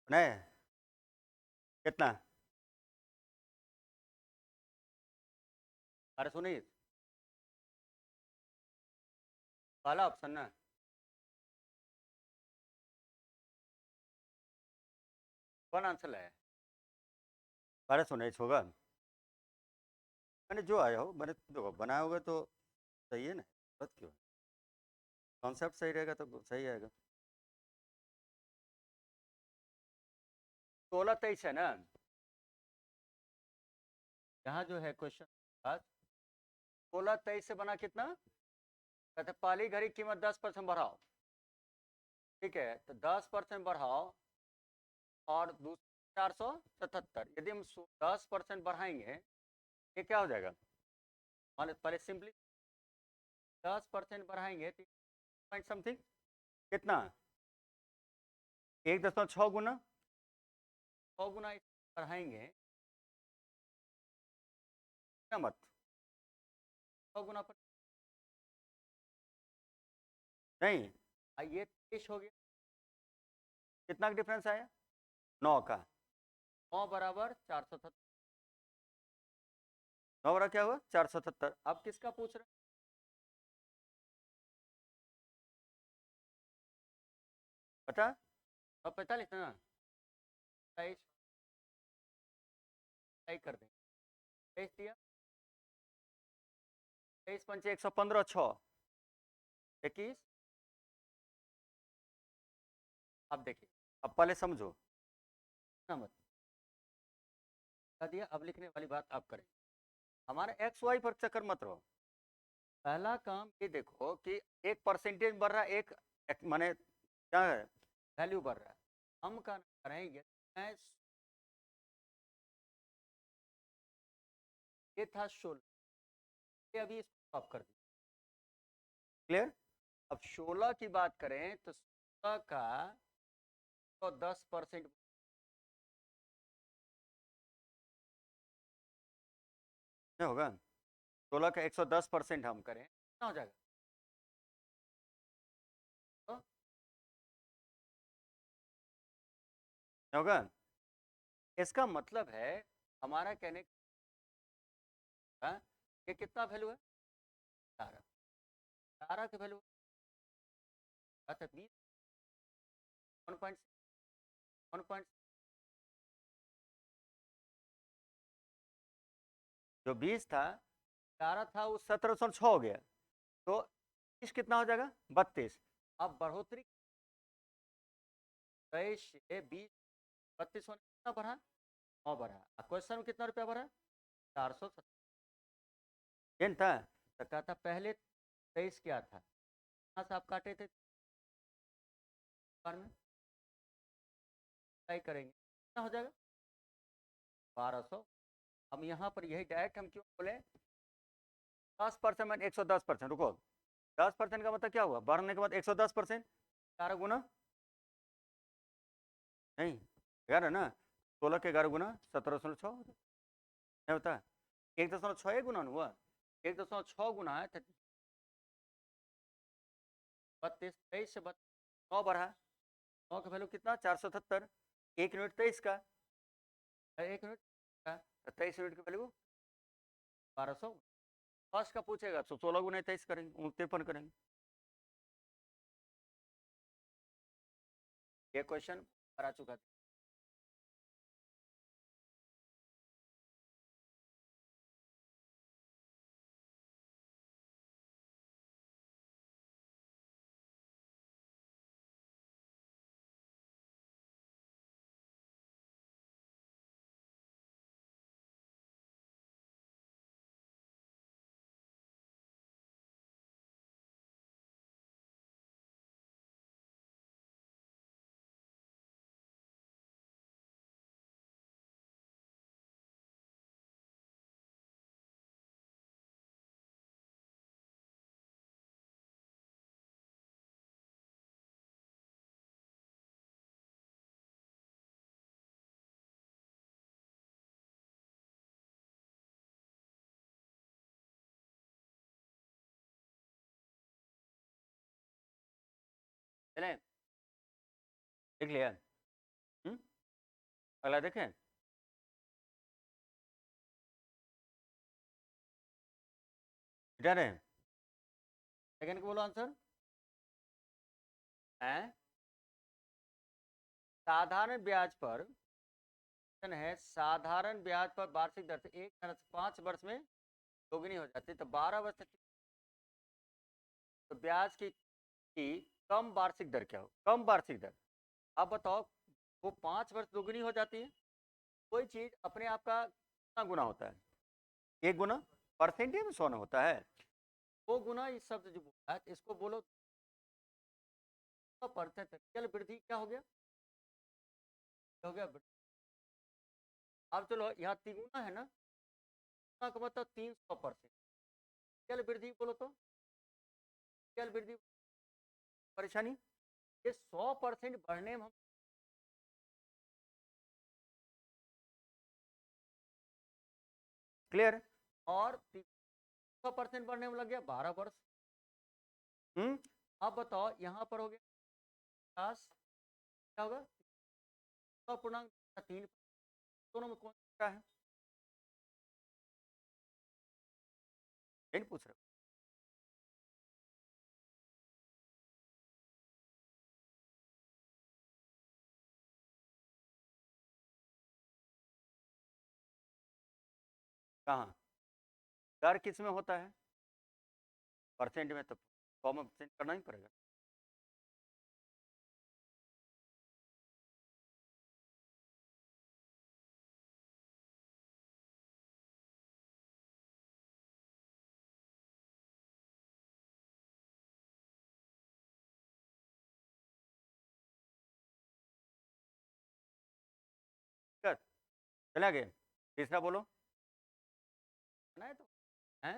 नहीं, कितना? अरे सुनिए, पहला ऑप्शन ना, कौन आंसर है? अरे सुनिए होगा, मैंने जो आया हो मैंने देखो बनाया होगा तो सही है ना, गलत क्यों? कॉन्सेप्ट सही रहेगा तो सही आएगा। 16-23 है ना, यहाँ जो है क्वेश्चन आज 16-23 से बना कितना? कहते पहली घड़ी कीमत 10% बढ़ाओ, ठीक है, तो 10% बढ़ाओ और दूसरा 477, यदि हम 10% बढ़ाएंगे ये क्या हो जाएगा? मान पहले सिंपली 10% बढ़ाएंगे तो पॉइंट समथिंग कितना? 1.6 गुना, 6 गुना बढ़ाएंगे क्या मत, 6 गुना पर नहीं, ये 23 हो गया, कितना का डिफरेंस आया? 9 का, 9 बराबर 477, 9 बराबर क्या हुआ? 477। अब किसका पूछ रहे हैं? पता? अब 45 ना, 23 कर देंगे, 23 दिया, 23 × 5 115, 6 21। अब देखिए, अब पहले समझो ना मत, बता दिया, अब लिखने वाली बात आप करें, हमारा एक्स वाई पर चक्कर मत रहो। पहला काम ये देखो कि एक परसेंटेज बढ़ रहा है, एक माने क्या है, वैल्यू बढ़ रहा है, हम क्या करेंगे, मैं ये था 16, ये अभी इसको ऑफ कर दिया, क्लियर? अब 16 की बात करें तो 16 का तो 10% क्या होगा? 16 का 110% हम करें कितना हो जाएगा? तो क्या होगा? इसका मतलब है हमारा कहने का ये कितना वैल्यू है? 18, 18 की वैल्यू अच्छा 20, 1.1 जो 20 था, 18 था, वो 1706 हो गया, तो 30 कितना हो जाएगा? 32। अब बढ़ोतरी 23 से 20, 32 होने कितना बढ़ा? 9 बढ़ा। क्वेश्चन में कितना रुपया बढ़ा? 470 था, तो क्या था पहले 23 क्या था, यहाँ से आप काटे थे बार में, ट्राई करेंगे कितना हो जाएगा? 1200। हम यहाँ पर यही डायरेक्ट हम क्यों बोले 10% में 110%, रुको, 10% का मतलब क्या हुआ? बढ़ने के बाद 110%, 11 गुना नहीं, 11 ना, 16 के 11 गुना 1706 नहीं होता, 1.6 गुना हुआ, 1.6 गुना है 32, 23 से 9 बढ़ा, 9 का वैल्यू कितना? 477, 1 यूनिट 23 का, 1 यूनिट का, 23 यूनिट की वैल्यू 1200। फर्स्ट का पूछेगा तो 16 गुना 23 करेंगे, 53 करेंगे। ये क्वेश्चन आ चुका था। चले, देख लिया? अगला देखें। डन है। सेकंड को बोलो आंसर है साधारण ब्याज पर है। साधारण ब्याज पर वार्षिक दर से 5 वर्ष में दोगुनी हो जाती है, तो 12 वर्ष तो ब्याज की कम वार्षिक दर क्या हो? कम वार्षिक दर। अब बताओ, वो 5 वर्ष दोगुनी हो जाती है। कोई चीज अपने आप का कितना गुना होता है? 1 गुना। परसेंटेज में 100 होता है। वो गुना इस शब्द जो बोला है, इसको बोलो परसेंट। चल वृद्धि क्या हो गया? हो गया वृद्धि। अब चलो यहाँ तिगुना है ना, गुना का मतलब 300%। चल वृद्धि बोलो तो चल वृद्धि परेशानी। ये 100% बढ़ने में हम क्लियर। और 100% बढ़ने में लग गया 12 वर्ष। अब बताओ यहाँ पर हो गया 50, क्या होगा? 100.3। दोनों में कौन सा है? नहीं पूछ रहे। कहाँ दर किस में होता है? परसेंट में, तो 100% करना ही पड़ेगा। चला गए। तीसरा बोलो है तो है।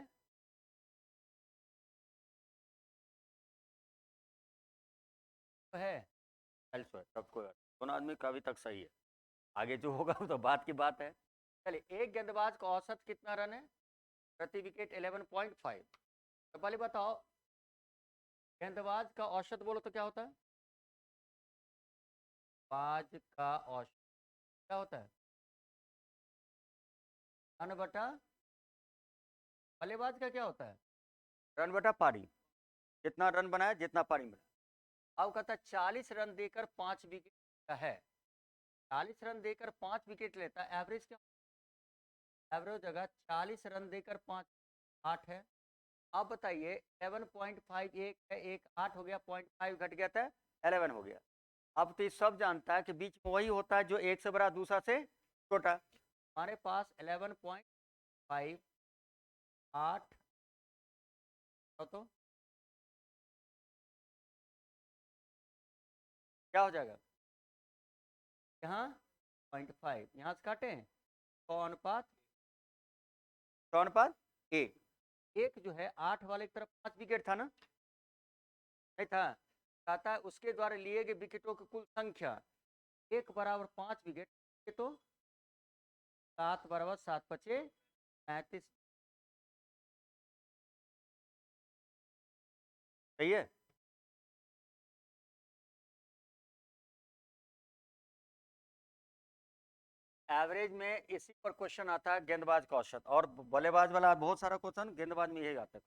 तो है तब कोई दोनों आदमी का अभी तक सही है। आगे जो होगा तो बात की बात है। चलिए, एक गेंदबाज का औसत कितना रन है प्रति विकेट? 11.5। तो पहले बताओ, गेंदबाज का औसत बोलो तो क्या होता है? बाज का औसत क्या होता है? रन बटा बल्लेबाज का क्या होता है? रन बटा पारी। जितना रन बनाया, जितना पारी बनाया। अब कहता है 40 रन देकर 5 विकेट का है। 40 रन देकर 5 विकेट लेता है, एवरेज क्या? एवरेज जगह 40 रन देकर 5, 8 है। अब बताइए 11.5 एक है, एक 8 हो गया, 0.5 घट गया था, 11 हो गया। अब तो ये सब जानता है कि बीच में वही होता है जो एक से बड़ा दूसरा से छोटा। हमारे पास 11.5 8 तो क्या हो जाएगा? यहाँ 0.5 यहाँ से काटे, 100 अनुपात 1। एक जो है 8 वाले की तरफ 5 विकेट था ना, नहीं था? कहता है उसके द्वारा लिए गए विकेटों की कुल संख्या 1 बराबर 5 विकेट। तो 7 बराबर 7 पचे 35। सही है। एवरेज में इसी पर क्वेश्चन आता है, गेंदबाज का औसत। और बल्लेबाज वाला बहुत सारा क्वेश्चन गेंदबाज में यही आता है।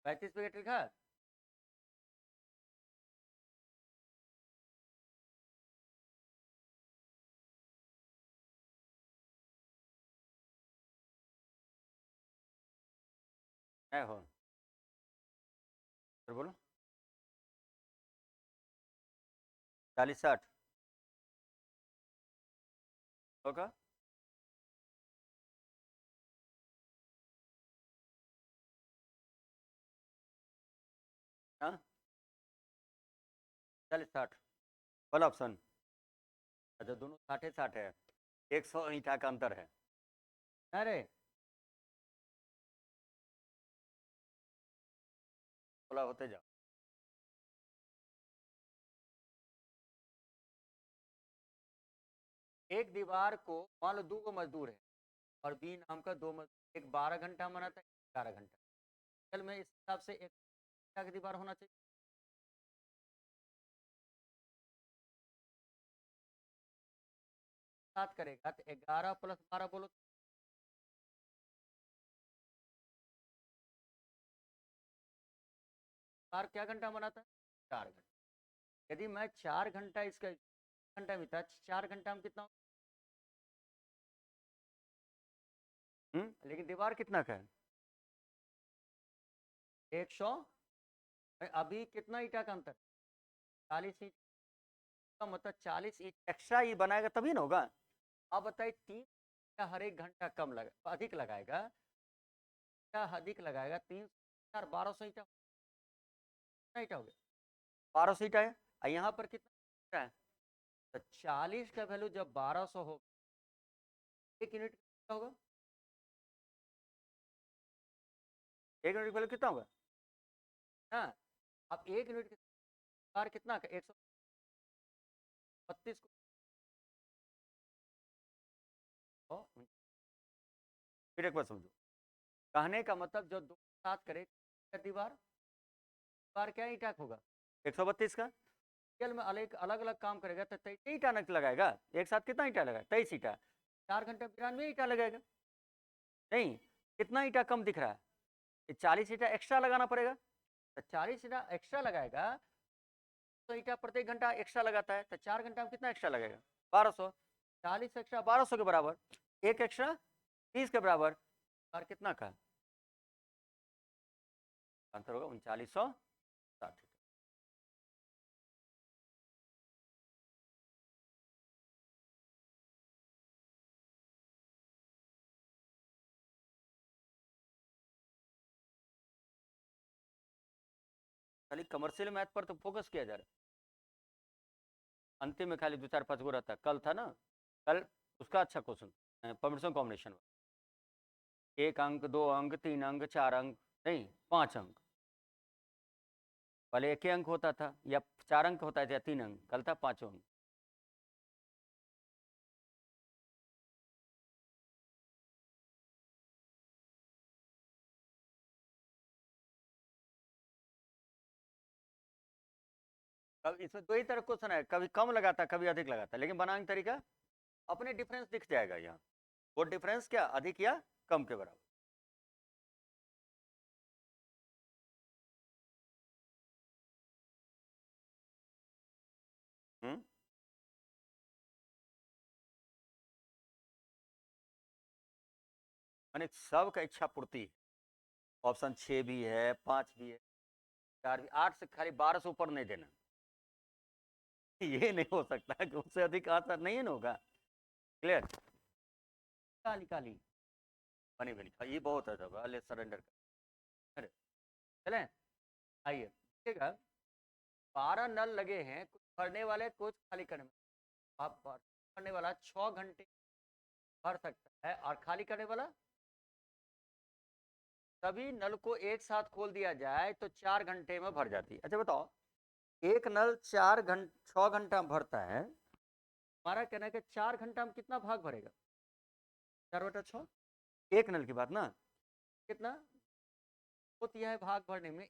35 विकेट लिखा है हो। फिर बोलो 40-60 होगा। हाँ 40-60 वाला ऑप्शन। अच्छा, दोनों 60-60 है, 100 ईंटा का अंतर है। अरे बोला होते जाओ। एक दीवार को मान लो 2 मजदूर है और बी नाम का 2 मजदूर, एक 12 घंटा बनाता है, 11 घंटा। चल मैं इस हिसाब से एक की दीवार होना चाहिए। 7 करेगा तो 11 + 12 बोलो। बार क्या घंटा बनाता है? 4 घंटा। यदि मैं 4 घंटा इसका घंटा बीता, 4 घंटा में कितना? लेकिन दीवार कितना का है? 100। अभी कितना ईटा का अंतर? 40 ईट का मतलब 40 ईट एक्स्ट्रा ही बनाएगा तभी ना होगा। अब बताइए 3 हर एक घंटा कम लगा, अधिक लगाएगा, अधिक लगाएगा 3 4 1200 ईटा, कितना ईटा हो गया? 1200 ईटा है। और यहाँ पर कितना है? तो 40 का वैल्यू जब 1200 हो, 1 यूनिट कितना होगा? 1 यूनिट वैल्यू कितना होगा? हाँ, अब 1 यूनिट बार कितना का? 132 को फिर एक बार समझो। कहने का मतलब जो 2 7 करे दीवार, दीवार क्या ईटा होगा? 132 का। रियल में अलग अलग अलग काम करेगा तो 23 ईटा नक लगाएगा। एक साथ कितना ईटा लगाएगा? 23 ईटा। 4 घंटे 92 ईटा लगेगा। नहीं, कितना ईटा कम दिख रहा है? 40 ईटा एक्स्ट्रा लगाना पड़ेगा। तो 40 ईटा एक्स्ट्रा लगाएगा तो ईटा प्रत्येक घंटा एक्स्ट्रा लगाता है, तो 4 घंटा में कितना एक्स्ट्रा लगेगा? 1200। 40 एक्स्ट्रा 1200 के बराबर, एक एक्स्ट्रा 30 के बराबर, और कितना का आंसर होगा? 3960। खाली कमर्शियल मैथ पर तो फोकस किया जा रहा है, अंतिम में खाली 2 4 5 गो रहता है। कल था ना, कल उसका अच्छा क्वेश्चन, परमिशन कॉम्बिनेशन, 1 अंक 2 अंक 3 अंक 4 अंक, नहीं 5 अंक। पहले 1 अंक होता था या 4 अंक होता था या 3 अंक, कल था 5 अंक। कब इसमें 2 ही तरह क्वेश्चन है, कभी कम लगाता कभी अधिक लगाता, लेकिन बनाने का तरीका अपने डिफरेंस दिख जाएगा यहाँ। वो डिफरेंस क्या अधिक या कम के बराबर। मैंने सब का इच्छा पूर्ति है। ऑप्शन 6 भी है, 5 भी है, 4 भी, 8 से खाली 12 से ऊपर नहीं देना। ये नहीं हो सकता कि उससे अधिक आंसर नहीं ना होगा। क्लियर? काली काली बनी बनी, ये बहुत है। जब ले सरेंडर कर चले, आइए देखिएगा। 12 नल लगे हैं, कुछ भरने वाले कुछ खाली करने में। आप भरने वाला 6 घंटे भर सकता है और खाली करने वाला, सभी नल को एक साथ खोल दिया जाए तो 4 घंटे में भर जाती है। अच्छा बताओ, एक नल 6 घंटा में भरता है, हमारा कहना है कि 4 घंटा में कितना भाग भरेगा? 4/6। एक नल की बात ना, कितना होती है भाग भरने में?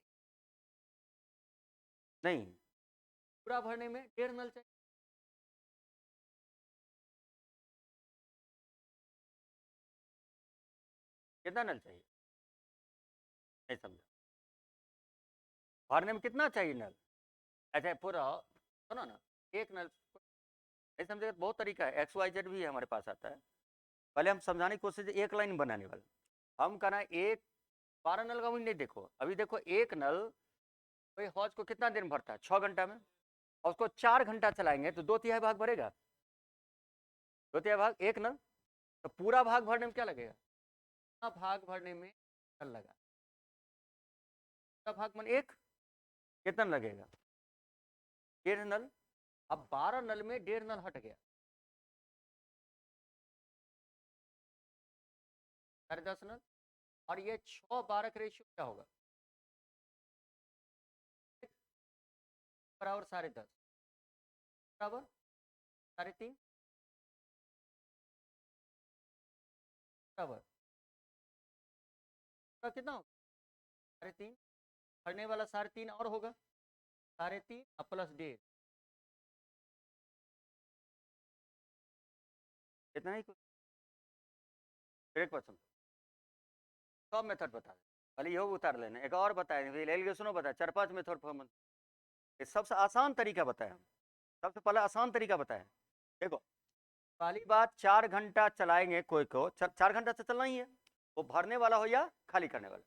नहीं, पूरा भरने में 1.5 नल चाहिए। कितना नल चाहिए? नहीं समझा। भरने में कितना चाहिए नल? अच्छा पूरा सुनो ना, एक नल नहीं समझे, बहुत तरीका है, XYZ भी हमारे पास आता है। पहले हम समझाने की कोशिश, एक लाइन बनाने वाले हम कहना एक 12 नल का भी नहीं। देखो अभी देखो, एक नल कोई हौज को कितना देर में भरता है? 6 घंटा में। और उसको 4 घंटा चलाएंगे तो 2/3 भाग भरेगा। 2/3 भाग एक नल, तो पूरा भाग भरने में क्या लगेगा? पूरा भाग भरने में नल लगा, पूरा भाग मन एक, कितना लगेगा? 1.5 नल। अब 12 नल में 1.5 नल हट गया, 10.5 नल। और ये 6 12 का रेशियो क्या होगा? बराबर 10.5 बराबर 3.5 बराबर कितना होगा? 3.5 भरने वाला 3.5 और होगा, 3.5 प्लस 1.5। इतना ही कुछ, डायरेक्ट क्वेश्चन सब मेथड बता दे, खाली यहो उतार लेना। एक और बताए एलिगेशनो बताया, 4-5 मेथड परफॉर्मेंस, ये सबसे आसान तरीका बताया हम, सबसे पहले आसान तरीका बताया। देखो पहली बात, 4 घंटा चलाएंगे कोई को, 4 घंटा से चलना ही है, वो भरने वाला हो या खाली करने वाला।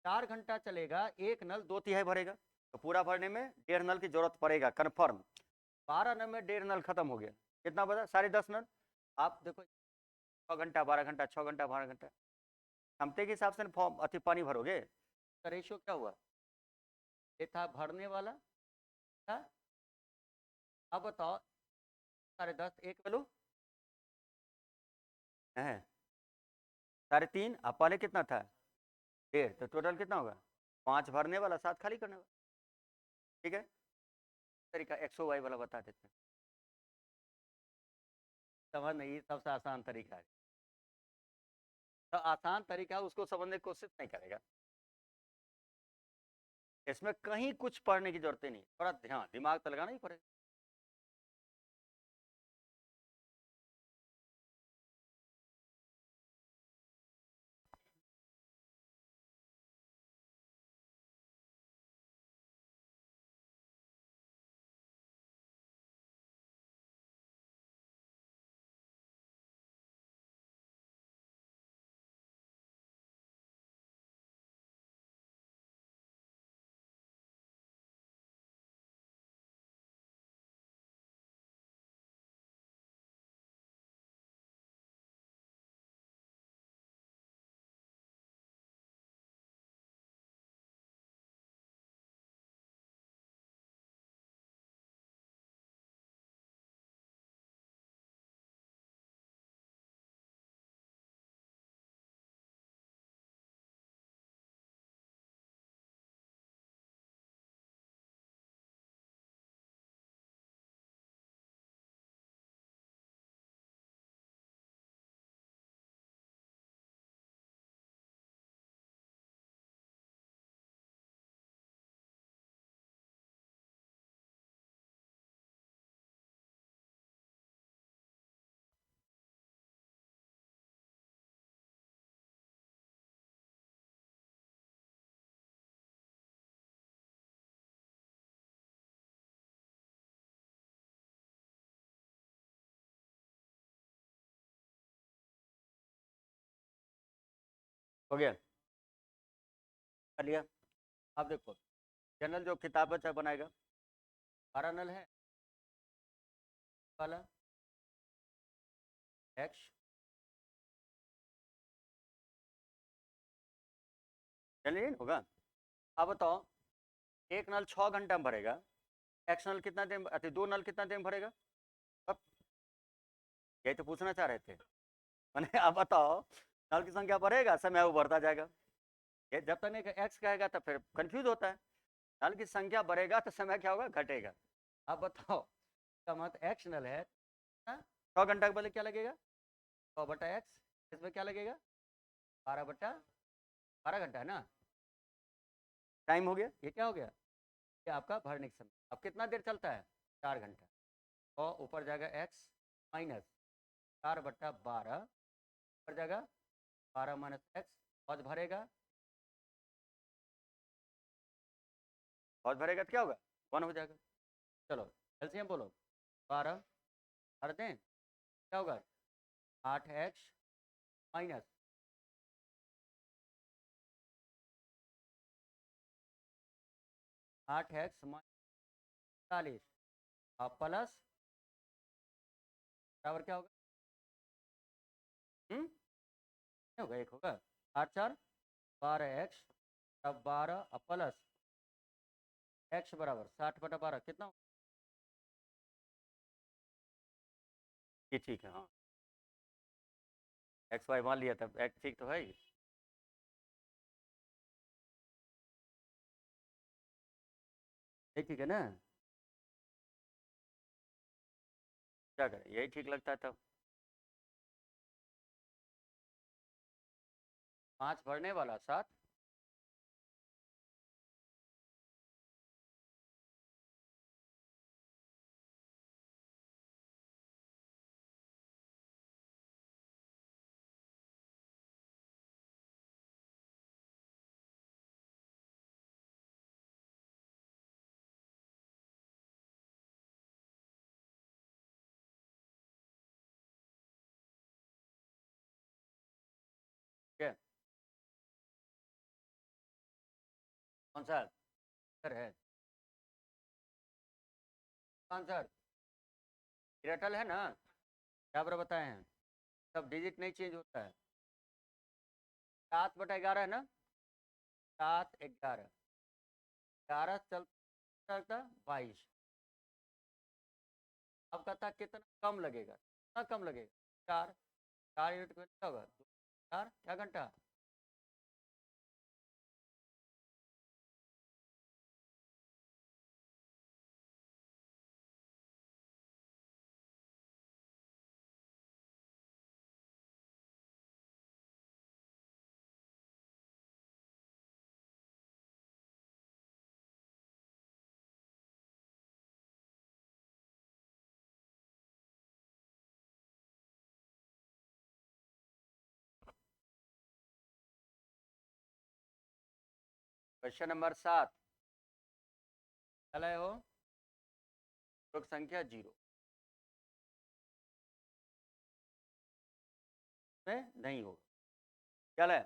4 घंटा चलेगा, एक नल 2/3 भरेगा, तो पूरा भरने में 1.5 नल की जरूरत पड़ेगा कन्फर्म। 12 नल में 1.5 नल खत्म हो गया, कितना बचा? 10.5 नल। आप देखो 6 घंटा 12 घंटा, 6 घंटा 12 घंटा, क्षमते के हिसाब से फॉर्म अति पानी भरोगे, तो रेशियो क्या हुआ? ये था भरने वाला था। अब बताओ 10.5 एक वैल्यू है 3.5, अब पहले कितना था? 1.5, तो टोटल कितना होगा? 5 भरने वाला, 7 खाली करने वाला। ठीक है, तरीका एक्सो वाई वाला बता देते हैं, समझ नहीं, सबसे आसान तरीका है। तो आसान तरीका उसको समझने की कोशिश नहीं करेगा, इसमें कहीं कुछ पढ़ने की जरूरत ही नहीं, थोड़ा ध्यान दिमाग तो लगाना ही पड़ेगा। हो गया, कर लिया। अब देखो जनरल जो किताब बच्चा बनाएगा, 12 नल है वाला एक्स, चलिए होगा। अब बताओ एक नल 6 घंटा में भरेगा, एक्स नल कितना देर, अति 2 नल कितना देर में भरेगा? अब यही तो पूछना चाह रहे थे मैंने। अब बताओ नल की संख्या बढ़ेगा, समय वो बढ़ता जाएगा, ये जब तक नहीं एक्स कहेगा तो फिर कंफ्यूज होता है। नल की संख्या बढ़ेगा तो समय क्या होगा? घटेगा। अब बताओ का मत एक्स नल है, 6 घंटा के बदले क्या लगेगा? 100/x, इसमें क्या लगेगा? 12/12 घंटा है ना, टाइम हो गया, ये क्या हो गया? ये आपका भरने का समय। अब कितना देर चलता है? 4 घंटा, और ऊपर जाएगा x माइनस 4/12, ऊपर जाएगा 12 माइनस एक्स, और भरेगा, और भरेगा तो क्या होगा? 1 हो जाएगा। चलो एलसीएम बोलो, 12 भर दें, क्या होगा? 8x minus 8x minus 40 plus बराबर क्या होगा? होगा 1 होगा, 8×4 12x, अब 12 प्लस x बराबर 60/12 कितना होगा? ये ठीक है, हाँ एक्स वाई मान लिया था, एक्स ठीक तो है ही। ये ठीक है ना, क्या करें, यही ठीक लगता है तब। 5 भरने वाला 7, कौन सा आंसर है? आंसर एयरटेल है ना, क्या बार बताए हैं, सब डिजिट नहीं चेंज होता है। 7/11 है ना, 7/11, 11 चलता 22। अब कहता कितना कम लगेगा, कितना कम लगेगा, 4, 4 यूनिट कितना होगा, 4 क्या घंटा। क्वेश्चन नंबर 7 चला है वो, योग संख्या 0 में नहीं होगा, क्या है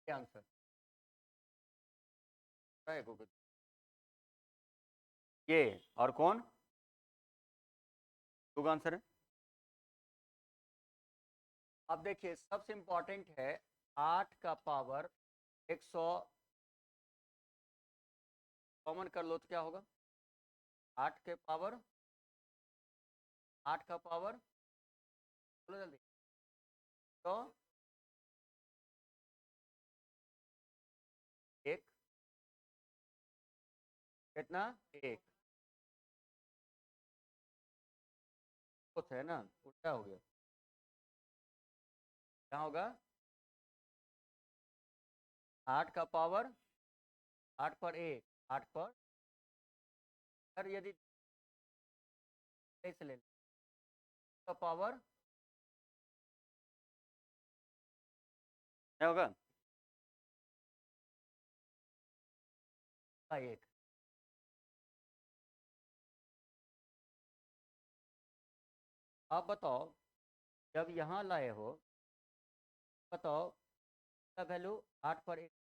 आंसर है गूगल। ये और कौन गूगल आंसर है। अब देखिए सबसे इंपॉर्टेंट है 8 का पावर 100 कॉमन कर लो तो क्या होगा, 8 के पावर 8 का पावर बोलो जल्दी, तो 1 कितना 1 कुछ है ना, उल्टा हो गया, क्या होगा 8 का पावर 8 पर 1 8 पर, अगर यदि ऐसे ले का पावर क्या होगा 1। आप बताओ जब यहाँ लाए हो, बताओ का वैल्यू 8 पर 1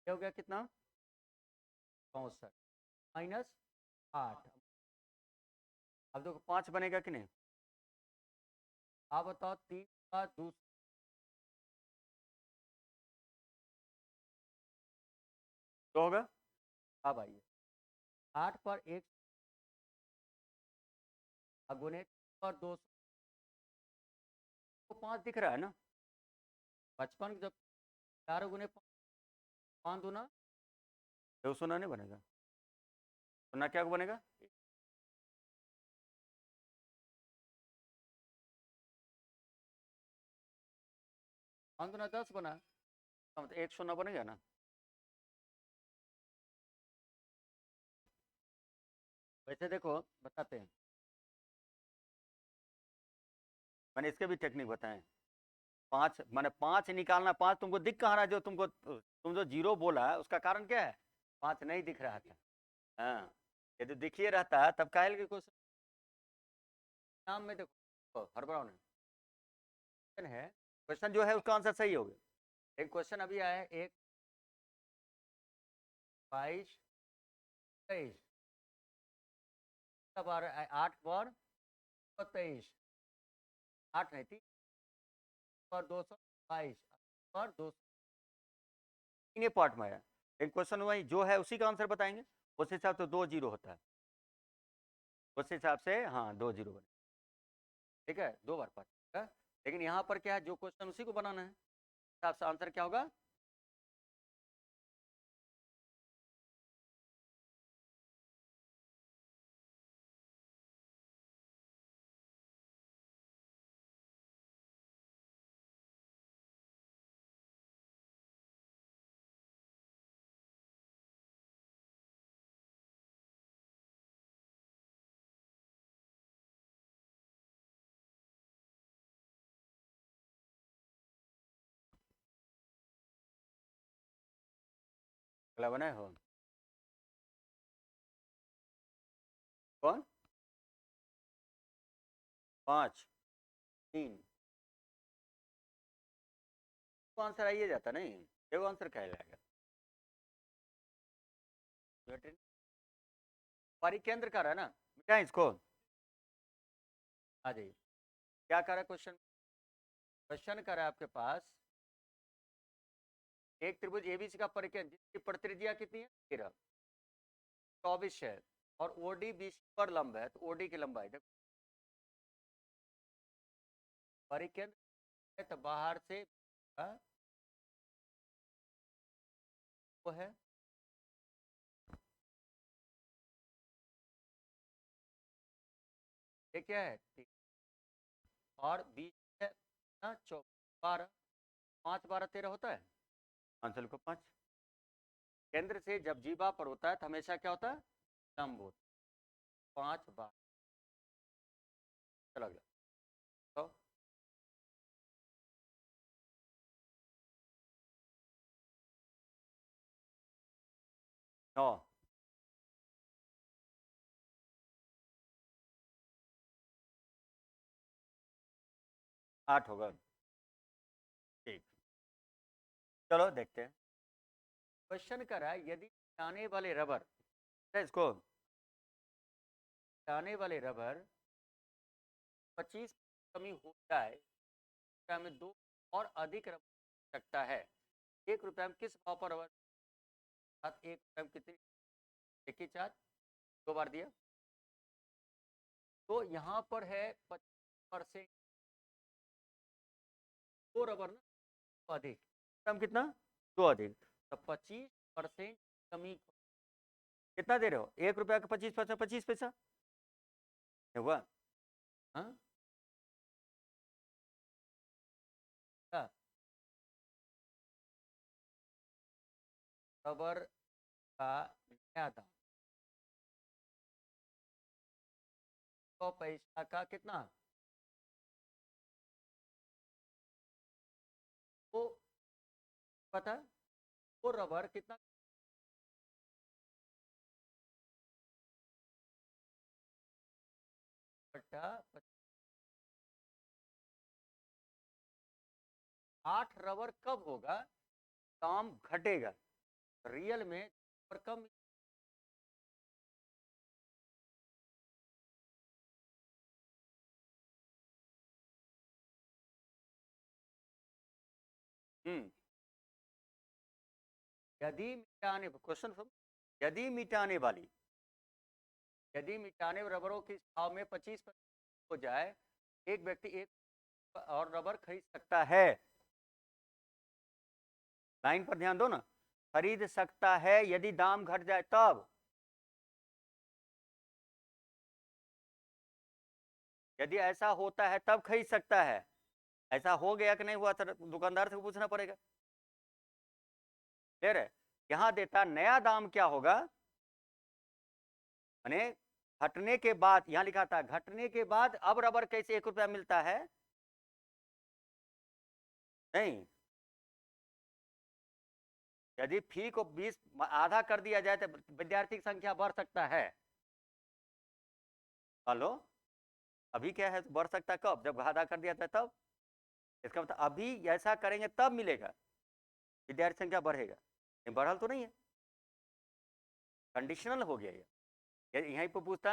हो गया कितना 64 -8। अब देखो 5 बनेगा कि नहीं, आप बताओ 3 का दूसरा तो होगा। अब आइए 8 पर 1 अगुणित पर 200 को 5 दिख रहा है ना, 55 जब 4 गुने 5 दूना 200 नहीं बनेगा, तो ना क्या बनेगा 5 दूना 10 बना, तो 100 बनेगा ना। वैसे देखो बताते हैं, मैंने इसके भी टेक्निक बताए। 5 मैंने 5 निकालना, 5 तुमको दिख कहाँ रहा है, जो तुमको तुम जो 0 बोला है उसका कारण क्या है, 5 नहीं दिख रहा था। हाँ यदि दिखिए रहता तब काहे के क्वेश्चन नाम में देखो हड़बड़ाओ नहीं है, क्वेश्चन जो है उसका आंसर सही हो गया। एक क्वेश्चन अभी आया है 1 22 23 तब आ रहा है 8 पर 23 8 नहीं थी पर 222 पर 200 तीन पार्ट में आया। एक क्वेश्चन वही जो है उसी का आंसर बताएंगे, उस हिसाब से 2 0 होता है, उस हिसाब से हाँ 2 0 बने, ठीक है 2 बार पार्ट है। लेकिन यहाँ पर क्या है, जो क्वेश्चन उसी को बनाना है, हिसाब से आंसर क्या होगा। अगला बनाए हो कौन 5 3 तो आंसर आइए जाता नहीं, ये आंसर कहलाएगा। परिकेंद्र कर रहा है ना, मिटाएं इसको। हाँ जी, क्या कर रहा है क्वेश्चन? क्वेश्चन कर रहा है आपके पास एक त्रिभुज एबीसी का परिकेंद्र जिसकी परित्रिज्या कितनी है 13, 24 है, और ओडी बीसी पर लंब है, तो ओडी की लंबाई देखो, परिकेंद्र है तो बाहर से वो है ये क्या है, और बीच है ना 12, 5 12 13 होता है, आंसर को 5। केंद्र से जब जीवा पर होता है तो हमेशा क्या होता है, लंब होता है, 5 12। चलो अगला तो 9 8 होगा, ठीक। चलो देखते हैं, क्वेश्चन कर रहा है यदि जाने वाले रबर, इसको जाने वाले रबर 25 कमी हो जाए, रुपया में 2 और अधिक रबर सकता है, 1 रुपया में किस भाव पर रबर, 1 रुपया में कितनी, एक ही चार्ज 2 बार दिया, तो यहाँ पर है 25%, 2 रबर ना, तो अधिक कम कितना, 2 अधिक, तो 25% कमी कितना दे रहे हो, 1 रुपया का 25 पैसा, 25 पैसा हुआ। हाँ क्या? रबर का नया दाम 100 पैसा का कितना, वो पता, वो रबर कितना, बट्टा 8 रबर कब होगा, दाम घटेगा, रियल में और कम। यदि मिटाने, क्वेश्चन सुन, यदि मिटाने वाली, यदि मिटाने रबरों की भाव में 25% हो जाए, एक व्यक्ति एक और रबर खरीद सकता है, लाइन पर ध्यान दो ना, खरीद सकता है यदि दाम घट जाए तब, यदि ऐसा होता है तब खरीद सकता है, ऐसा हो गया कि नहीं हुआ तो दुकानदार से पूछना पड़ेगा। क्लियर है, यहां देता नया दाम क्या होगा, माने घटने के बाद, यहां लिखा था घटने के बाद अब रबर कैसे 1 रुपया मिलता है, नहीं, यदि फी को 20 आधा कर दिया जाए तो विद्यार्थी की संख्या बढ़ सकता है, हेलो, अभी क्या है बढ़ सकता है कब, जब आधा कर दिया जाए तब, इसका मतलब अभी ऐसा करेंगे तब मिलेगा, विद्यार्थी संख्या बढ़ेगा, बढ़ल तो नहीं है, कंडीशनल हो गया ये, यहीं पर पूछता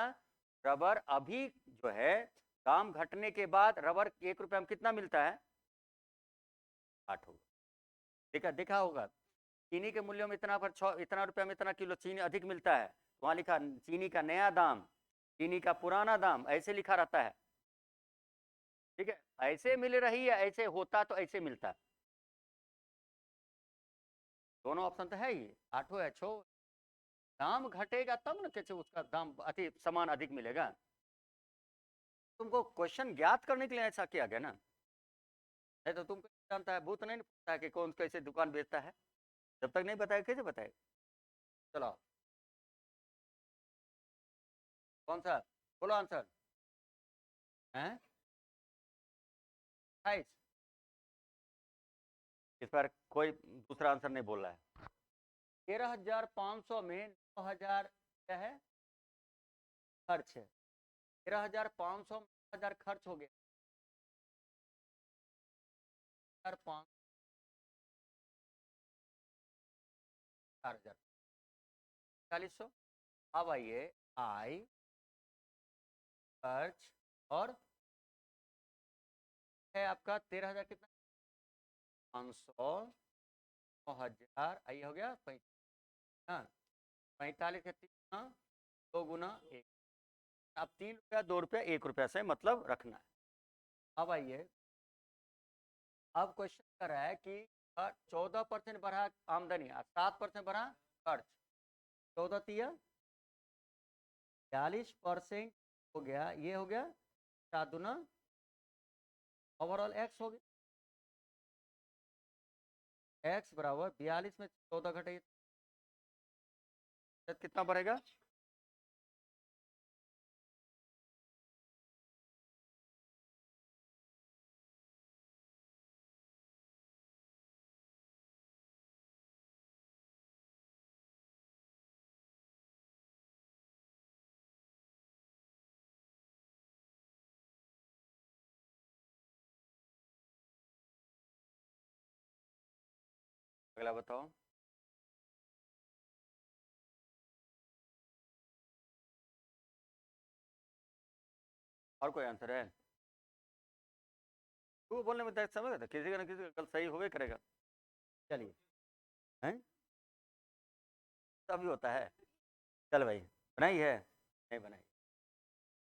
रबर अभी जो है दाम घटने के बाद रबर 1 रुपया में कितना मिलता है, 8 होगा, देखा होगा, चीनी के मूल्यों में इतना पर इतना रुपया में इतना किलो चीनी अधिक मिलता है, वहां लिखा चीनी का नया दाम, चीनी का पुराना दाम, ऐसे लिखा रहता है, ठीक है, ऐसे मिल रही है, ऐसे होता तो ऐसे मिलता, दोनों ऑप्शन तो है ही, 8 है 6, दाम घटेगा तब ना कैसे उसका दाम अति सामान अधिक मिलेगा, तुमको क्वेश्चन ज्ञात करने के लिए ऐसा किया गया ना, नहीं तो तुमको जानता है, भूत नहीं पता कि कौन कैसे दुकान बेचता है, जब तक नहीं बताया कैसे बताएगा। चलो कौन सा, बोलो आंसर है, 28, इस पर कोई दूसरा आंसर नहीं बोल रहा है, 13,500 में 9,000 क्या है खर्च है, 13,500 में 9,000 खर्च हो गया, 1,500 4,000, 4100। अब आइए आय, खर्च और है आपका 13,000 कितना, 500, 9,000, आइए हो गया 45, हाँ 45 का 3 2 गुना 1। अब 3 रुपया 2 रुपया 1 रुपया से मतलब रखना है। अब आइए, अब क्वेश्चन कर रहा है कि 14% बढ़ा आमदनी, 7% बढ़ा खर्च, 14 तिया 42% हो गया, ये हो गया 7 दूना, ओवरऑल एक्स हो गया, एक्स बराबर 42 में 14 घटे कितना बढ़ेगा, अगला बताओ। और कोई आंसर है? तू बोलने में समझ था, किसी का ना किसी का कल सही होवे करेगा। चलिए, हैं तभी होता है। चल भाई, बनाई है नहीं बनाई।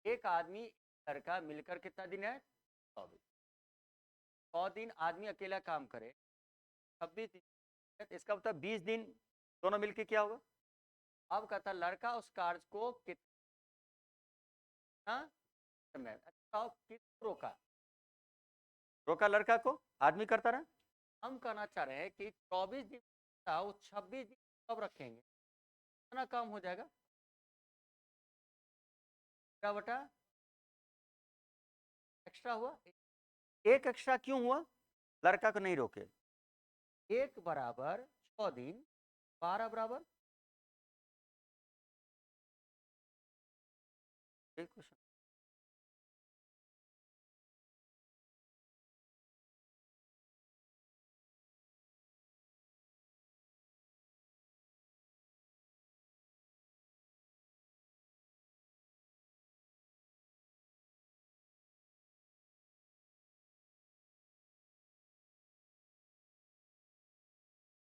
एक आदमी लड़का मिलकर कितना दिन है, 100 दिन आदमी अकेला काम करे, 26 दिन, इसका मतलब 20 दिन दोनों मिलके क्या होगा। अब कहता लड़का उस कार्य को कितना समय, अच्छा किस रोका, रोका लड़का को, आदमी करता रहा। हम कहना चाह रहे हैं कि 24 दिन था, वो 26 दिन कब रखेंगे, कितना काम हो जाएगा, क्या बटा एक्स्ट्रा हुआ, एक एक्स्ट्रा क्यों हुआ, लड़का को नहीं रोके, 1 बराबर 6 दिन, 12 बराबर एक क्वेश्चन।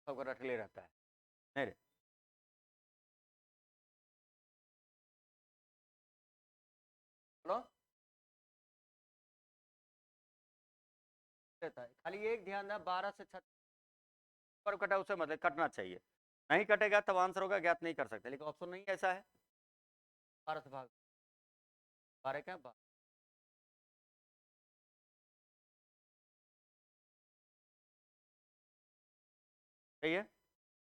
सबका रटले रहता है नहीं रे, बोलो रहता है, खाली एक ध्यान देना 12 से 36 पर कटा उसे मतलब कटना चाहिए, नहीं कटेगा तब आंसर होगा ज्ञात नहीं कर सकते, लेकिन ऑप्शन नहीं ऐसा है, 12 से भाग 12 क्या 12, सही है।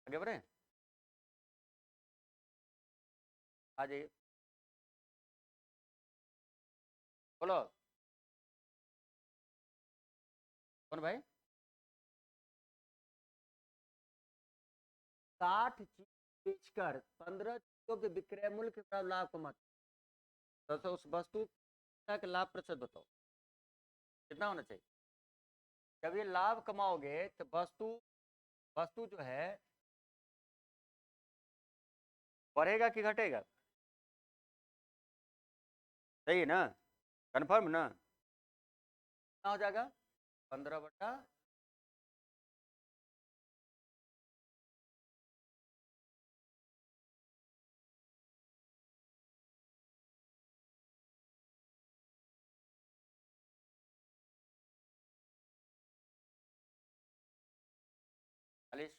आगे बढ़े, आ जाइए, बोलो कौन भाई, 60 चीज बेचकर 15 चीजों के विक्रय मूल्य के साथ लाभ कमाते, तो उस वस्तु का लाभ प्रतिशत बताओ कितना होना चाहिए। जब ये लाभ कमाओगे तो वस्तु वस्तु जो है बढ़ेगा कि घटेगा, सही है ना, कंफर्म ना, कितना हो जाएगा 15 बटा 40।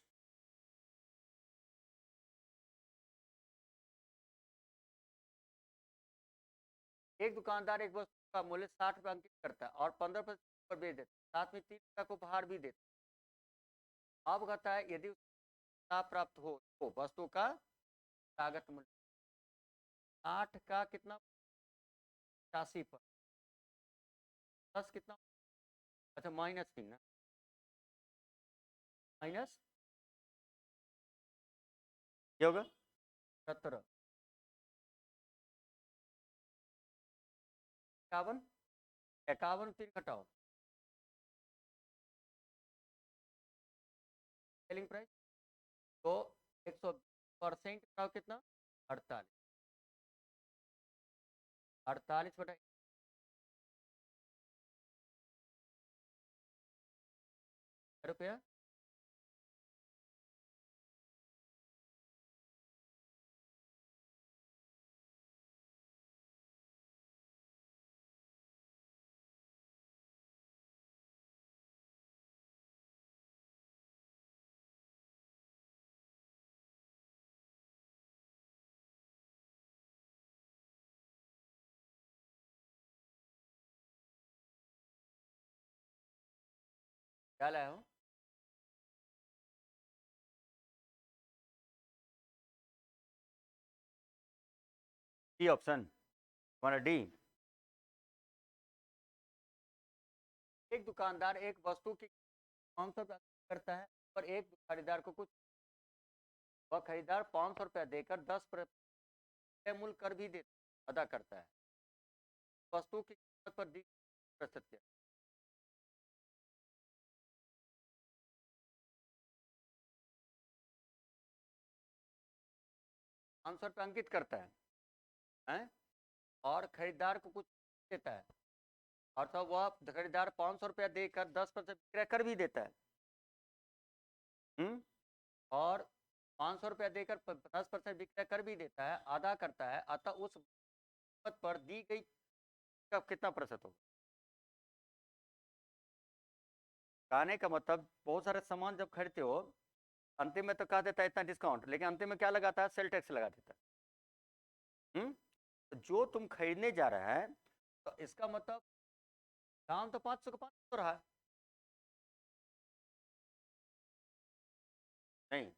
एक दुकानदार एक वस्तु का मूल्य 60 रुपये अंकित करता है और 15% पर बेच देता है, साथ में 3 रुपया को उपहार भी देता है। अब कहता है यदि लाभ प्राप्त हो तो वस्तु का लागत मूल्य 60 का कितना 85 पर, प्लस कितना, अच्छा माइनस 3 ना, माइनस क्या होगा 17, 51, 51 3 घटाओ, सेलिंग प्राइस, तो 100% बराबर कितना 48, 48 बटा रुपया, क्या लाया हूँ? डी ऑप्शन, हमारा डी। एक दुकानदार एक वस्तु की 500 रुपया करता है और एक खरीदार को कुछ, वह खरीदार 500 रुपया देकर 10% मूल्य कर भी अदा करता है, वस्तु की कीमत पर दी प्रतिशत। ₹500 अंकित करता है और खरीदार को कुछ देता है, और तो वह खरीदार 500 रुपया देकर 10% विक्रय कर भी देता है। और 500 रुपया देकर 10% विक्रय कर भी देता है, अदा करता है, अतः उस कीमत पर दी गई का कितना प्रतिशत होगा? कहने का मतलब बहुत सारे सामान जब खरीदते हो, अंतिम में तो कह देता है इतना डिस्काउंट, लेकिन अंतिम में क्या लगाता है? सेल टैक्स लगा देता है। तो जो तुम खरीदने जा रहा है, तो इसका मतलब दाम तो 500 का 500 रहा है, नहीं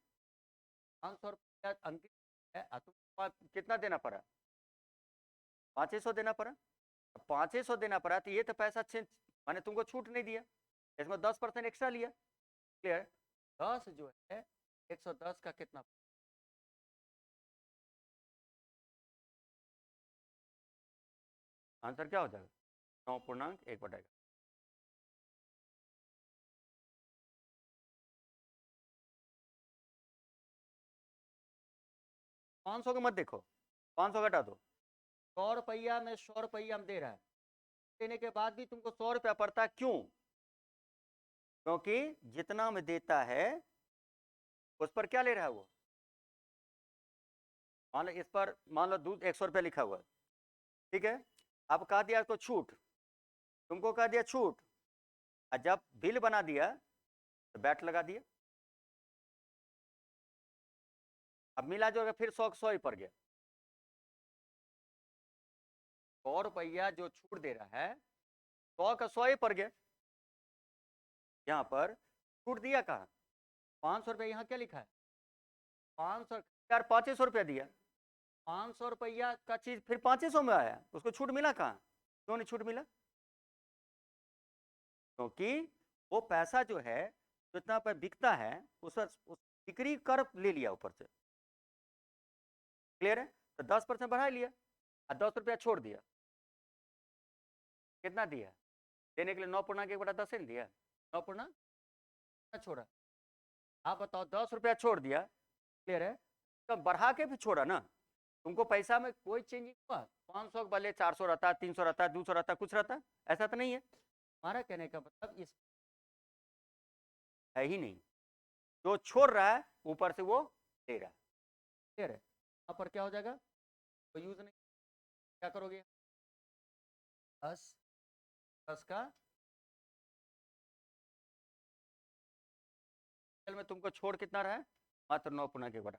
500 रुपया अंकित है, तुम कितना देना पड़ा? 500 देना पड़ा। 500 देना पड़ा, तो ये तो पैसा चेंज, मैंने तुमको छूट नहीं दिया, इसमें 10% एक्स्ट्रा लिया। क्लियर? 10 जो है 110 का कितना? आंसर क्या हो जाएगा? 9.1/11। 500 को मत देखो, 500 घटा दो। 100 रुपया में 100 रुपया हम दे रहा है, देने के बाद भी तुमको 100 रुपया पड़ता है, क्यों? क्योंकि जितना में देता है उस पर क्या ले रहा है वो? मान लो इस पर, मान लो दूध 100 रुपया लिखा हुआ है, ठीक है, अब कह दिया इसको छूट, तुमको कह दिया छूट, और जब बिल बना दिया तो बैट लगा दिया, अब मिला जो फिर 100 ही पड़ गया। 100 रुपया जो छूट दे रहा है 100 का 100 ही पड़ गया, यहाँ पर छूट दिया कहाँ? 500 रुपया, यहाँ क्या लिखा है? 500 यार 500 रुपया दिया, 500 रुपया का चीज फिर 500 में आया, उसको छूट मिला कहाँ? क्यों नहीं छूट मिला? क्योंकि वो पैसा जो है जितना पर बिकता है उस बिक्री कर ले लिया ऊपर से। क्लियर है? तो 10% बढ़ा लिया और 10 रुपया छोड़ दिया, कितना दिया? देने के लिए 9.1/10 ही दिया, 9 छोड़ा। आप बताओ 10 रुपया छोड़ दिया, क्लियर है, तो बढ़ा के भी छोड़ा ना, तुमको पैसा में कोई चेंज नहीं हुआ। 500 के बदले 400 रहता है, 300 रहता है, 200 रहता है, कुछ रहता है, ऐसा तो नहीं है। हमारा कहने का मतलब इस है ही नहीं, जो छोड़ रहा है ऊपर से वो दे रहा है। क्लियर है? यहाँ पर क्या हो जाएगा? तो यूज नहीं, क्या करोगे? 10 10 का में तुमको छोड़ कितना रहा है? मात्र 9.1/।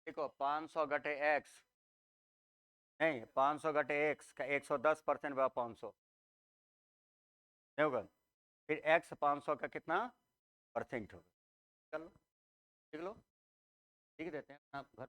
देखो 500 घटे एक्स, नहीं 500 घटे एक्स का 110% हुआ 500, नहीं होगा? फिर एक्स 500 का कितना परसेंट होगा? चलो लिख लो, लिख देते हैं आप घर।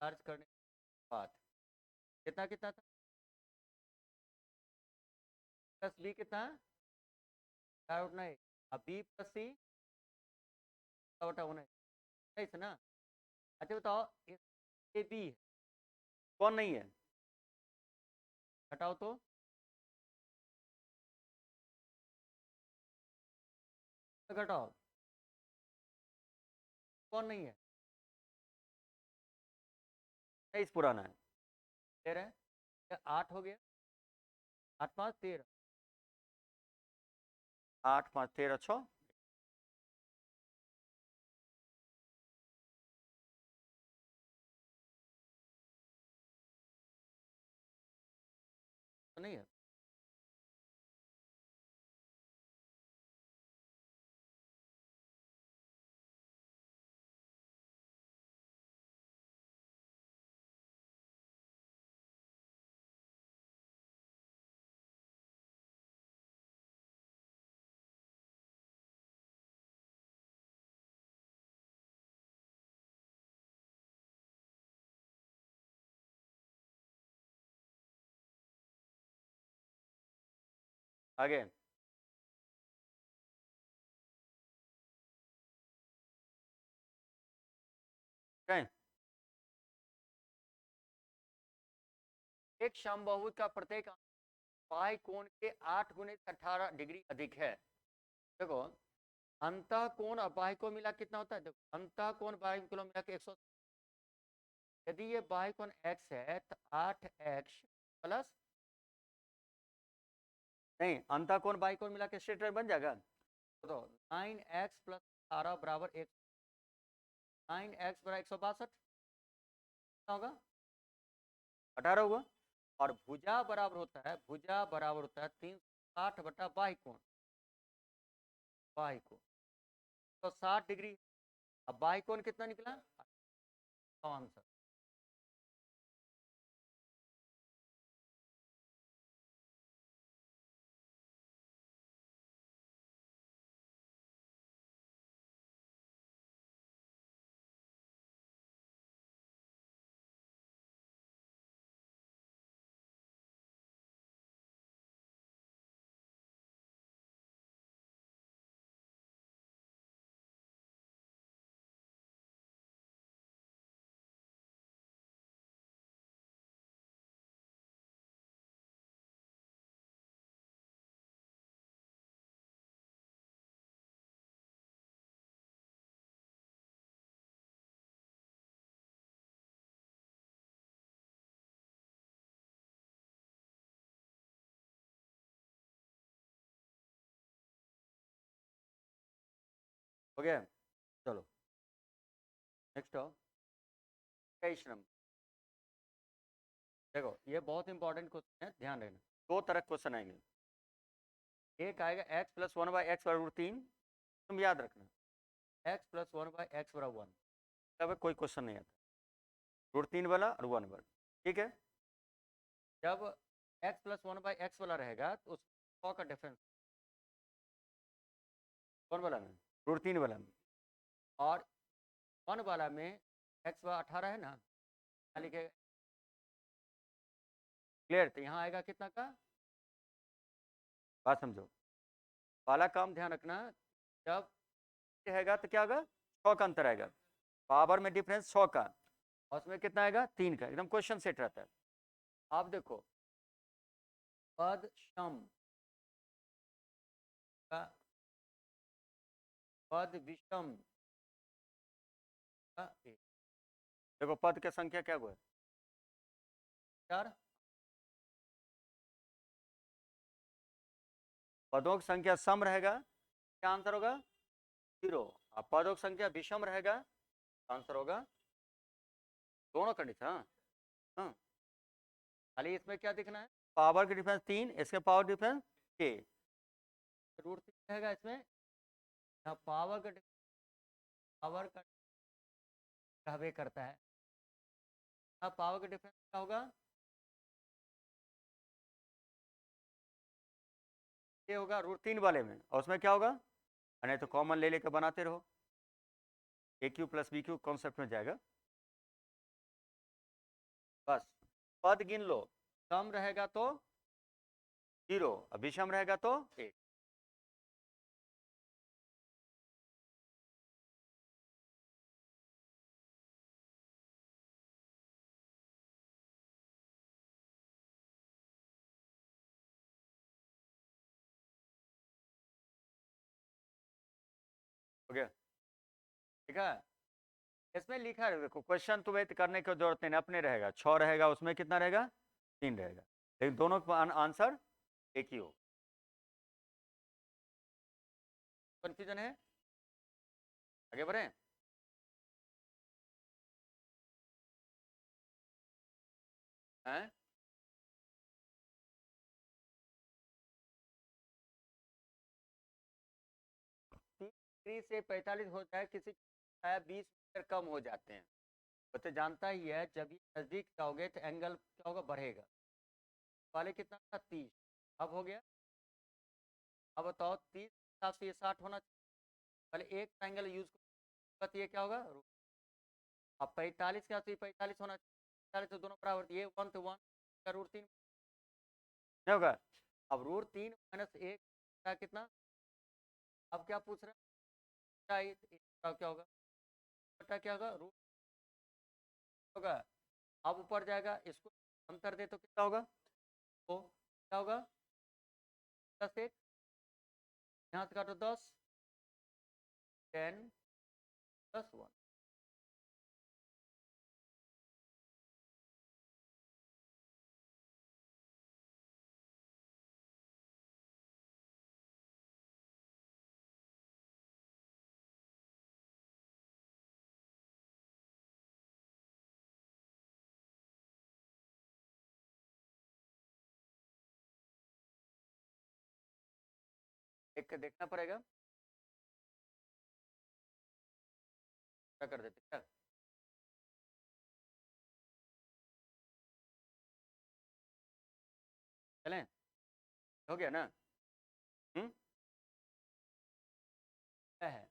चार्ज करने के बाद कितना कितना था, प्लस बी कितना है, 4/9, अब बी प्लस सी 4/19, सही से ना। अच्छा बताओ ए बी है, कौन नहीं है, हटाओ तो, घटाओ, कौन नहीं है, 23 पुराना है, 13 है, 8 हो गया, 8 5 13, 8 5 13 6, तो नहीं है। आगे कहें, एक समबाहु का प्रत्येक बाह्य कोण के 8 गुने 18 डिग्री अधिक है। देखो अंतः कोण और बाह्य कोण मिला कितना होता है, देखो अंतः कोण बाह्य कोण मिला के 100, यदि ये बाह्य कोण x है तो 8x प्लस, नहीं अंतः कोण बाह्य कोण मिला के स्ट्रेट लाइन बन जाएगा, तो 9x प्लस 18 बराबर 1, 9x बराबर 162 होगा, 18 होगा। और भुजा बराबर होता है, भुजा बराबर होता है 360 बटा बाह्य कोण, बाह्य कोण तो 60 डिग्री। अब बाह्य कोण कितना निकला, आंसर। हो गया, चलो नेक्स्ट आओ, 23 नंबर। देखो ये बहुत इंपॉर्टेंट क्वेश्चन है, ध्यान रखना, दो तरह क्वेश्चन आएंगे, एक आएगा x प्लस 1/x बराबर 3, तुम याद रखना x प्लस 1/x बराबर 1, तब कोई क्वेश्चन नहीं आता, √3 वाला और 1 वाला, ठीक है। जब x प्लस 1/x वाला रहेगा तो उस 100 का डिफरेंस, कौन वाला में, √3 वाला में, और 1 वाला में x बराबर 18 है ना, क्या लिखेगा, क्लियर, तो यहाँ आएगा कितना का, बात समझो, वाला काम ध्यान रखना, जब रहेगा तो क्या होगा, 100 का अंतर आएगा, पावर में डिफरेंस 100 का, और उसमें कितना आएगा 3 का, एकदम क्वेश्चन सेट रहता है। आप देखो पद सम का पद विषम का देखो पद की संख्या क्या हुआ है, 4, पदों की संख्या सम रहेगा, क्या आंसर होगा 0, और पदों की संख्या विषम रहेगा, आंसर होगा, दोनों कंडीशन, हाँ हाँ, खाली इसमें क्या दिखना है, पावर की डिफरेंस 3, इसके पावर डिफरेंस 6, √3 रहेगा इसमें, यहाँ पावर का कहवे करता है, यहाँ पावर का डिफरेंस क्या होगा, ये होगा √3 वाले में, और उसमें क्या होगा, नहीं तो कॉमन ले लेकर बनाते रहो, A Q plus B Q concept में जाएगा। पद गिन लो, सम रहेगा तो 0, विषम रहेगा तो 1। हो गया, ठीक है। इसमें लिखा है, देखो क्वेश्चन तुम्हें करने की जरूरत नहीं, अपने रहेगा 6 रहेगा, उसमें कितना रहेगा 3 रहेगा, लेकिन दोनों का आंसर एक ही हो। कंफ्यूजन है, आगे बढ़े। हैं 30 से 45 हो जाए, किसी 20 मीटर कम हो जाते हैं, वो तो जानता ही है। जब ये नजदीक जाओगे तो एंगल क्या होगा, बढ़ेगा। पहले कितना था 30, अब हो गया, अब बताओ 30 के साथ ये 60 होना चाहिए। पहले एक एंगल यूज करो, ये क्या होगा, अब 45 के साथ ये 45 होना चाहिए, 45 तो दोनों बराबर, ये 1 तो 1 का रूट 3 नहीं होगा। अब रूट 3 माइनस 1 का कितना, अब क्या पूछ रहे हैं, क्या होगा, बटा क्या होगा, रूट होगा। अब ऊपर जाएगा, इसको अंतर दे तो कितना होगा, तो क्या होगा 10 1, यहाँ से काटो 10 10 10 1। एक देखना पड़ेगा, क्या कर देते क्या, चलें, हो गया ना। क्या है,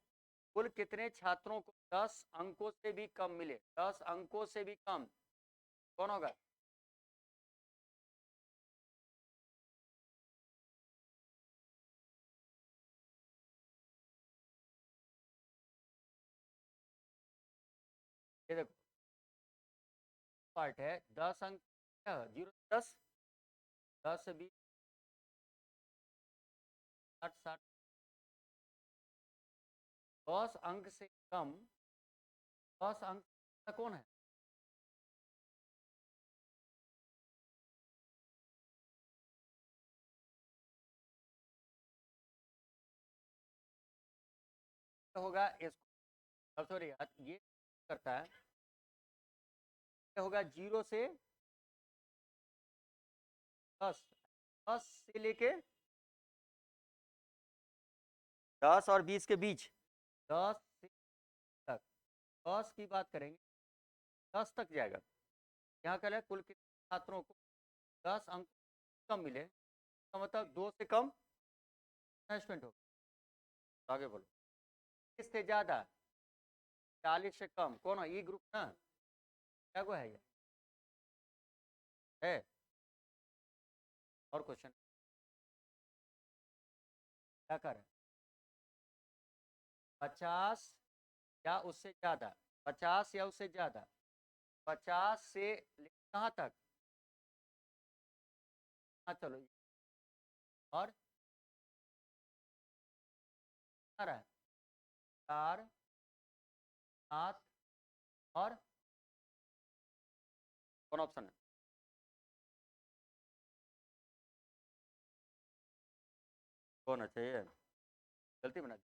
कुल कितने छात्रों को 10 अंकों से भी कम मिले, 10 अंकों से भी कम, कौन होगा। ये देखो पार्ट है, 10 अंक, 0 10, 10 से 20 60 60, 10 अंक से कम, 10 अंक का कौन है, तो होगा इसको, सॉरी ये करता है, ये होगा 0 से 10, 10 से लेके 10 और 20 के बीच, 10 से तक, 10 की बात करेंगे 10 तक जाएगा। यहाँ कह रहा है कुल कितने छात्रों को 10 अंक कम मिले, तो मतलब 2 से कम स्टूडेंट हो। तो आगे बोलो, इससे ज्यादा 40 से कम कौन है, ई ग्रुप ना, क्या को है ये है। और क्वेश्चन क्या कर रहे हैं, 50 या उससे ज्यादा, 50 या उससे ज्यादा, 50 से कहाँ तक, हाँ चलो, और आ रहा है 4 7 और कौन ऑप्शन है, कौन है चाहिए, गलती बना दी।